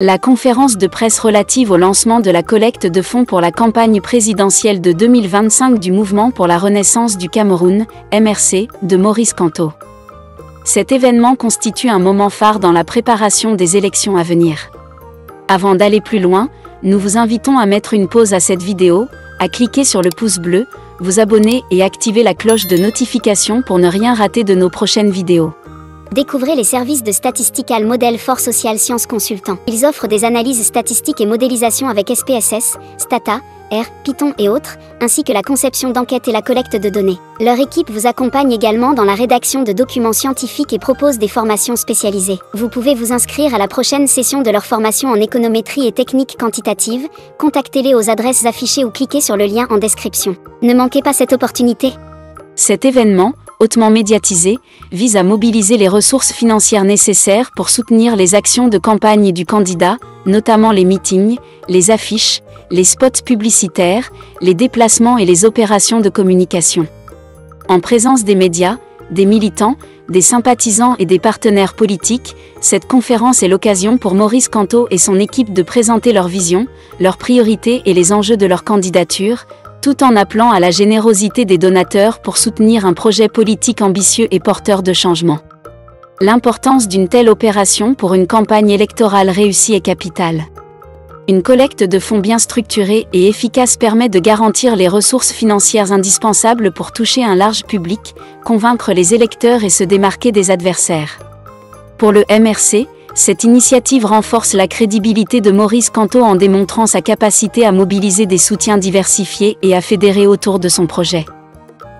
La conférence de presse relative au lancement de la collecte de fonds pour la campagne présidentielle de 2025 du Mouvement pour la Renaissance du Cameroun, MRC, de Maurice Kamto. Cet événement constitue un moment phare dans la préparation des élections à venir. Avant d'aller plus loin, nous vous invitons à mettre une pause à cette vidéo, à cliquer sur le pouce bleu, vous abonner et activer la cloche de notification pour ne rien rater de nos prochaines vidéos. Découvrez les services de Statistical Model for Social Science Consultant. Ils offrent des analyses statistiques et modélisation avec SPSS, Stata, R, Python et autres, ainsi que la conception d'enquêtes et la collecte de données. Leur équipe vous accompagne également dans la rédaction de documents scientifiques et propose des formations spécialisées. Vous pouvez vous inscrire à la prochaine session de leur formation en économétrie et techniques quantitatives. Contactez-les aux adresses affichées ou cliquez sur le lien en description. Ne manquez pas cette opportunité. Cet événement, hautement médiatisé, vise à mobiliser les ressources financières nécessaires pour soutenir les actions de campagne du candidat, notamment les meetings, les affiches, les spots publicitaires, les déplacements et les opérations de communication. En présence des médias, des militants, des sympathisants et des partenaires politiques, cette conférence est l'occasion pour Maurice Kamto et son équipe de présenter leur vision, leurs priorités et les enjeux de leur candidature, tout en appelant à la générosité des donateurs pour soutenir un projet politique ambitieux et porteur de changement. L'importance d'une telle opération pour une campagne électorale réussie est capitale. Une collecte de fonds bien structurée et efficace permet de garantir les ressources financières indispensables pour toucher un large public, convaincre les électeurs et se démarquer des adversaires. Pour le MRC, cette initiative renforce la crédibilité de Maurice Kamto en démontrant sa capacité à mobiliser des soutiens diversifiés et à fédérer autour de son projet.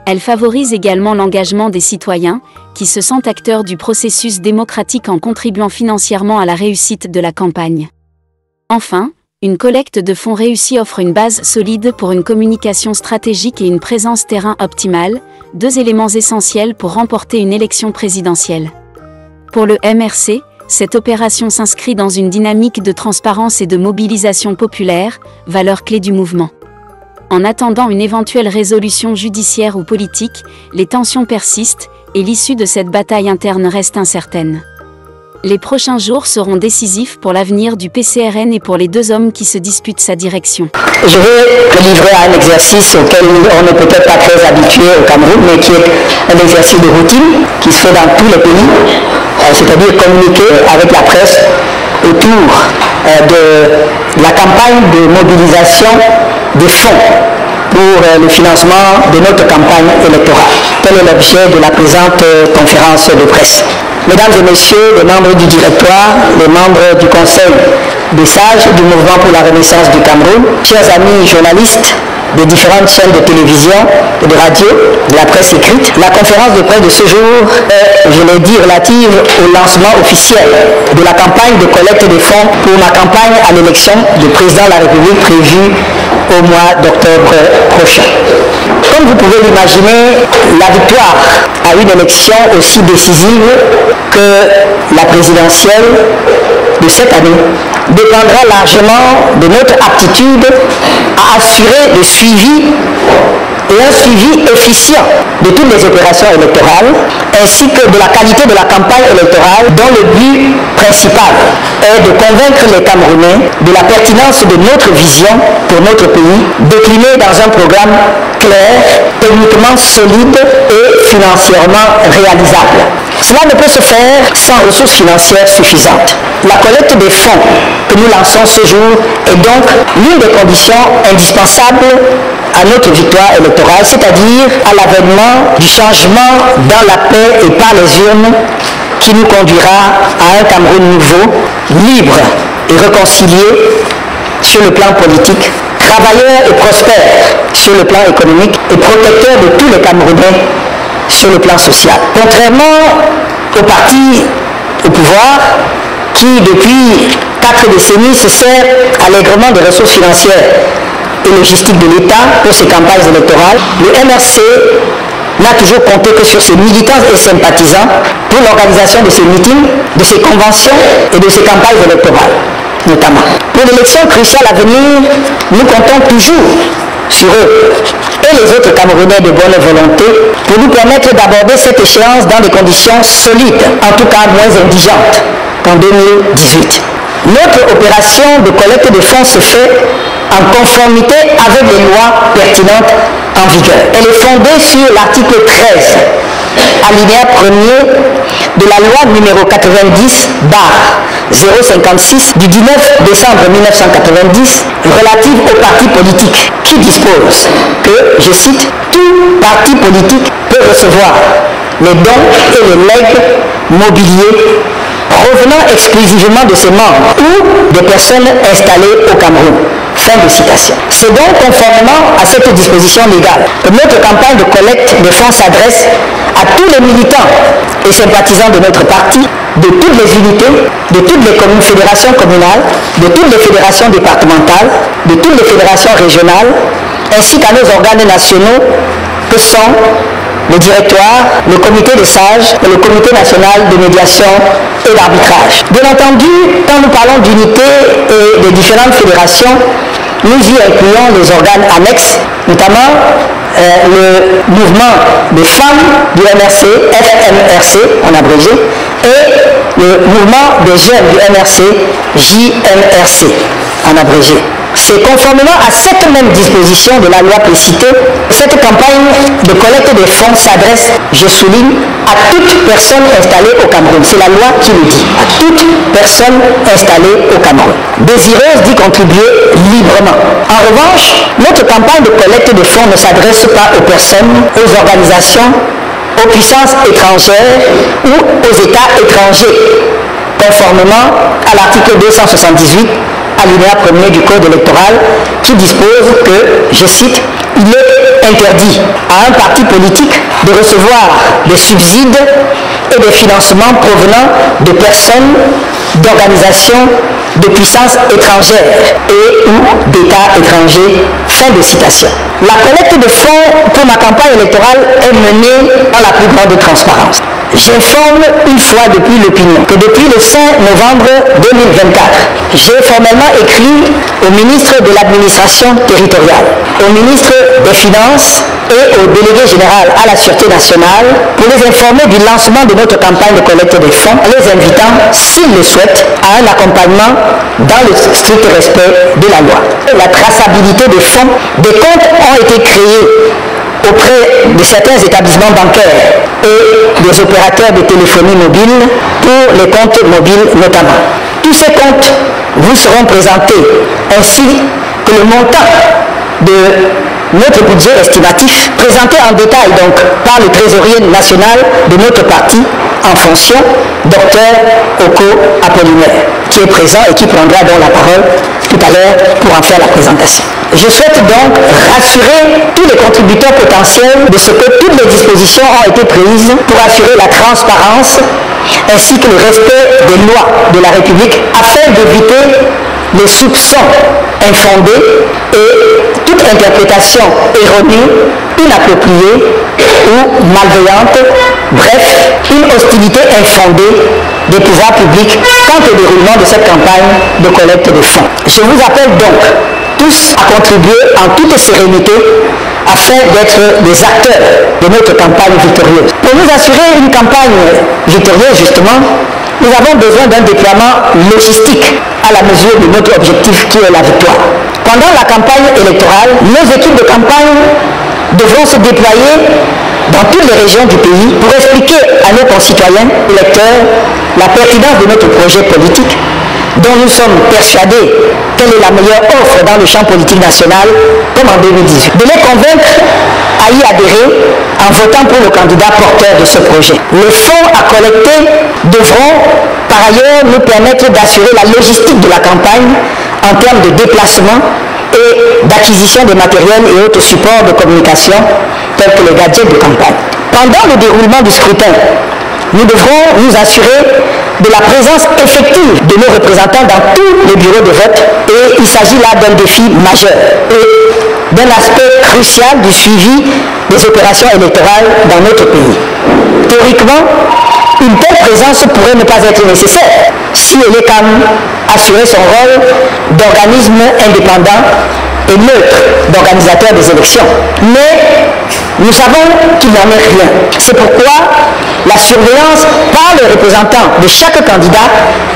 Elle favorise également l'engagement des citoyens, qui se sentent acteurs du processus démocratique en contribuant financièrement à la réussite de la campagne. Enfin, une collecte de fonds réussie offre une base solide pour une communication stratégique et une présence terrain optimale, deux éléments essentiels pour remporter une élection présidentielle. Pour le MRC, cette opération s'inscrit dans une dynamique de transparence et de mobilisation populaire, valeur clé du mouvement. En attendant une éventuelle résolution judiciaire ou politique, les tensions persistent et l'issue de cette bataille interne reste incertaine. Les prochains jours seront décisifs pour l'avenir du PCRN et pour les deux hommes qui se disputent sa direction. Je vais me livrer à un exercice auquel on n'est peut-être pas très habitué au Cameroun, mais qui est un exercice de routine qui se fait dans tous les pays, c'est-à-dire communiquer avec la presse autour de la campagne de mobilisation des fonds pour le financement de notre campagne électorale. Tel est l'objet de la présente conférence de presse. Mesdames et messieurs, les membres du directoire, les membres du conseil des sages du Mouvement pour la Renaissance du Cameroun, chers amis journalistes des différentes chaînes de télévision et de radio, de la presse écrite, la conférence de presse de ce jour est, je l'ai dit, relative au lancement officiel de la campagne de collecte de fonds pour ma campagne à l'élection de président de la République prévue au mois d'octobre prochain. Comme vous pouvez l'imaginer, la victoire à une élection aussi décisive que la présidentielle de cette année dépendra largement de notre aptitude à assurer le suivi et un suivi efficient de toutes les opérations électorales, ainsi que de la qualité de la campagne électorale, dont le but principal est de convaincre les Camerounais de la pertinence de notre vision pour notre pays, déclinée dans un programme clair, techniquement solide et financièrement réalisable. Cela ne peut se faire sans ressources financières suffisantes. La collecte des fonds que nous lançons ce jour est donc l'une des conditions indispensables à notre victoire électorale, c'est-à-dire à l'avènement du changement dans la paix et par les urnes qui nous conduira à un Cameroun nouveau, libre et réconcilié sur le plan politique, travailleur et prospère sur le plan économique et protecteur de tous les Camerounais sur le plan social. Contrairement au parti au pouvoir qui, depuis 4 décennies, se sert allègrement des ressources financières et logistiques de l'État pour ses campagnes électorales, le MRC n'a toujours compté que sur ses militants et sympathisants pour l'organisation de ses meetings, de ses conventions et de ses campagnes électorales, notamment. Pour l'élection cruciale à venir, nous comptons toujours sur eux et les autres Camerounais de bonne volonté pour nous permettre d'aborder cette échéance dans des conditions solides, en tout cas moins indigentes qu'en 2018. Notre opération de collecte de fonds se fait en conformité avec les lois pertinentes en vigueur. Elle est fondée sur l'article 13, alinéa 1er de la loi numéro 90/056 du 19 décembre 1990 relative aux partis politiques, qui dispose que, je cite, tout parti politique peut recevoir les dons et les legs mobiliers provenant exclusivement de ses membres ou des personnes installées au Cameroun. Fin de citation. C'est donc conformément à cette disposition légale que notre campagne de collecte de fonds s'adresse à tous les militants et sympathisants de notre parti, de toutes les unités, de toutes les fédérations communales, de toutes les fédérations départementales, de toutes les fédérations régionales, ainsi qu'à nos organes nationaux que sont le directoire, le comité des sages et le comité national de médiation et d'arbitrage. Bien entendu, quand nous parlons d'unité et des différentes fédérations, nous y incluons les organes annexes, notamment le mouvement des femmes du MRC, FMRC en abrégé, et le mouvement des jeunes du MRC, JMRC en abrégé. C'est conformément à cette même disposition de la loi précitée, cette campagne de collecte des fonds s'adresse, je souligne, à toute personne installée au Cameroun. C'est la loi qui le dit, à toute personne installée au Cameroun, désireuse d'y contribuer librement. En revanche, notre campagne de collecte de fonds ne s'adresse pas aux personnes, aux organisations, aux puissances étrangères ou aux États étrangers, conformément à l'article 278, alinéa 1er du Code électoral, qui dispose que, je cite, il est interdit à un parti politique de recevoir des subsides et des financements provenant de personnes, d'organisations, de puissances étrangères et ou d'États étrangers. Fin de citation. La collecte de fonds pour ma campagne électorale est menée dans la plus grande transparence. J'informe une fois depuis l'opinion que depuis le 5 novembre 2024, j'ai formellement écrit au ministre de l'administration territoriale, au ministre des Finances et au délégué général à la Sûreté nationale pour les informer du lancement de notre campagne de collecte des fonds, les invitant, s'ils le souhaitent, à un accompagnement dans le strict respect de la loi. La traçabilité des fonds, des comptes ont été créés auprès de certains établissements bancaires et des opérateurs de téléphonie mobile pour les comptes mobiles notamment. Tous ces comptes vous seront présentés ainsi que le montant de notre budget estimatif présenté en détail donc par le trésorier national de notre parti en fonction, Dr Oko Apollinaire, qui est présent et qui prendra donc la parole tout à l'heure pour en faire la présentation. Je souhaite donc rassurer tous les contributeurs potentiels de ce que toutes les dispositions ont été prises pour assurer la transparence ainsi que le respect des lois de la République afin d'éviter les soupçons infondés et toute interprétation erronée, inappropriée ou malveillante, bref, une hostilité infondée des pouvoirs publics quant au déroulement de cette campagne de collecte de fonds. Je vous appelle donc tous à contribuer en toute sérénité afin d'être des acteurs de notre campagne victorieuse. Pour nous assurer une campagne victorieuse, justement, nous avons besoin d'un déploiement logistique à la mesure de notre objectif qui est la victoire. Pendant la campagne électorale, nos équipes de campagne devront se déployer dans toutes les régions du pays pour expliquer à nos concitoyens, électeurs, la pertinence de notre projet politique dont nous sommes persuadés quelle est la meilleure offre dans le champ politique national comme en 2018. De les convaincre à y adhérer en votant pour le candidat porteur de ce projet. Les fonds à collecter devront par ailleurs nous permettre d'assurer la logistique de la campagne en termes de déplacement et d'acquisition de matériel et autres supports de communication tels que les gadgets de campagne. Pendant le déroulement du scrutin, nous devrons nous assurer de la présence effective de nos représentants dans tous les bureaux de vote et il s'agit là d'un défi majeur et d'un aspect crucial du suivi des opérations électorales dans notre pays. Théoriquement, une telle présence pourrait ne pas être nécessaire si l'ECAM assurait son rôle d'organisme indépendant et neutre d'organisateur des élections. Mais Nous savons qu'il n'en est rien. C'est pourquoi la surveillance par les représentants de chaque candidat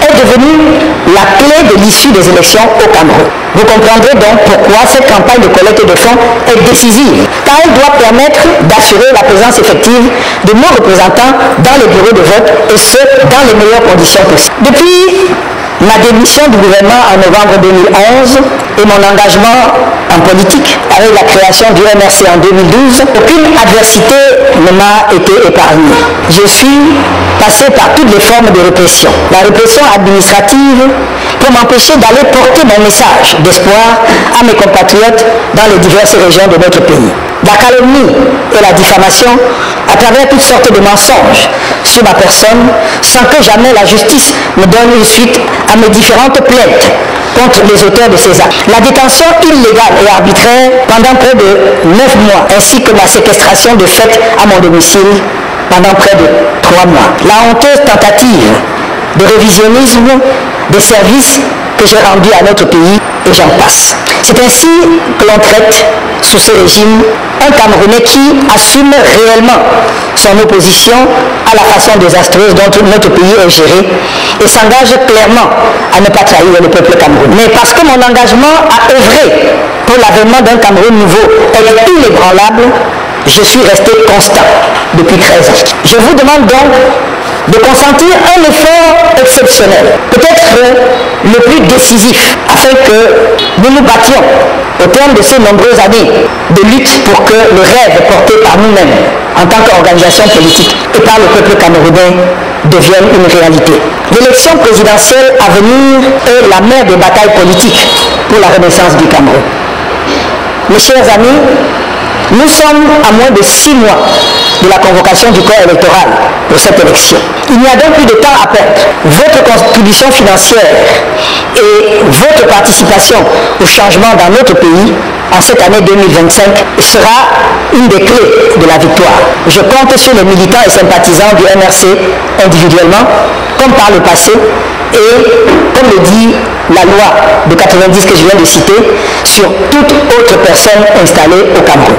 est devenue la clé de l'issue des élections au Cameroun. Vous comprendrez donc pourquoi cette campagne de collecte de fonds est décisive, car elle doit permettre d'assurer la présence effective de nos représentants dans les bureaux de vote, et ce, dans les meilleures conditions possibles. Depuis ma démission du gouvernement en novembre 2011 et mon engagement en politique avec la création du MRC en 2012, aucune adversité ne m'a été épargnée. Je suis passé par toutes les formes de répression. La répression administrative pour m'empêcher d'aller porter mon message d'espoir à mes compatriotes dans les diverses régions de notre pays. La calomnie et la diffamation à travers toutes sortes de mensonges sur ma personne sans que jamais la justice me donne une suite à mes différentes plaintes contre les auteurs de ces actes. La détention illégale et arbitraire pendant près de 9 mois ainsi que ma séquestration de fait à mon domicile pendant près de 3 mois. La honteuse tentative de révisionnisme des services que j'ai rendus à notre pays et j'en passe. C'est ainsi que l'on traite sous ce régime un Camerounais qui assume réellement son opposition à la façon désastreuse dont notre pays est géré et s'engage clairement à ne pas trahir le peuple camerounais. Mais parce que mon engagement à œuvrer pour l'avènement d'un Cameroun nouveau est inébranlable, je suis resté constant depuis 13 ans. Je vous demande donc de consentir un effort exceptionnel, peut-être le plus décisif, afin que nous nous battions au terme de ces nombreuses années de lutte pour que le rêve porté par nous-mêmes en tant qu'organisation politique et par le peuple camerounais devienne une réalité. L'élection présidentielle à venir est la mère des batailles politiques pour la renaissance du Cameroun. Mes chers amis, nous sommes à moins de 6 mois de la convocation du corps électoral pour cette élection. Il n'y a donc plus de temps à perdre. Votre contribution financière et votre participation au changement dans notre pays en cette année 2025 sera une des clés de la victoire. Je compte sur les militants et sympathisants du MRC individuellement, comme par le passé, et comme le dit la loi de 90 que je viens de citer, sur toute autre personne installée au Cameroun.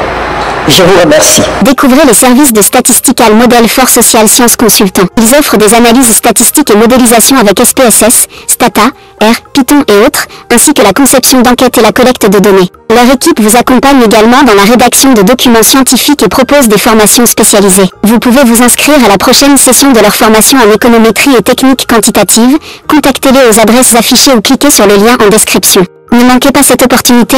Je vous remercie. Découvrez les services de Statistical Model for Social Sciences Consultants. Ils offrent des analyses statistiques et modélisation avec SPSS, Stata, R, Python et autres, ainsi que la conception d'enquêtes et la collecte de données. Leur équipe vous accompagne également dans la rédaction de documents scientifiques et propose des formations spécialisées. Vous pouvez vous inscrire à la prochaine session de leur formation en économétrie et techniques quantitatives. Contactez-les aux adresses affichées ou cliquez sur le lien en description. Ne manquez pas cette opportunité.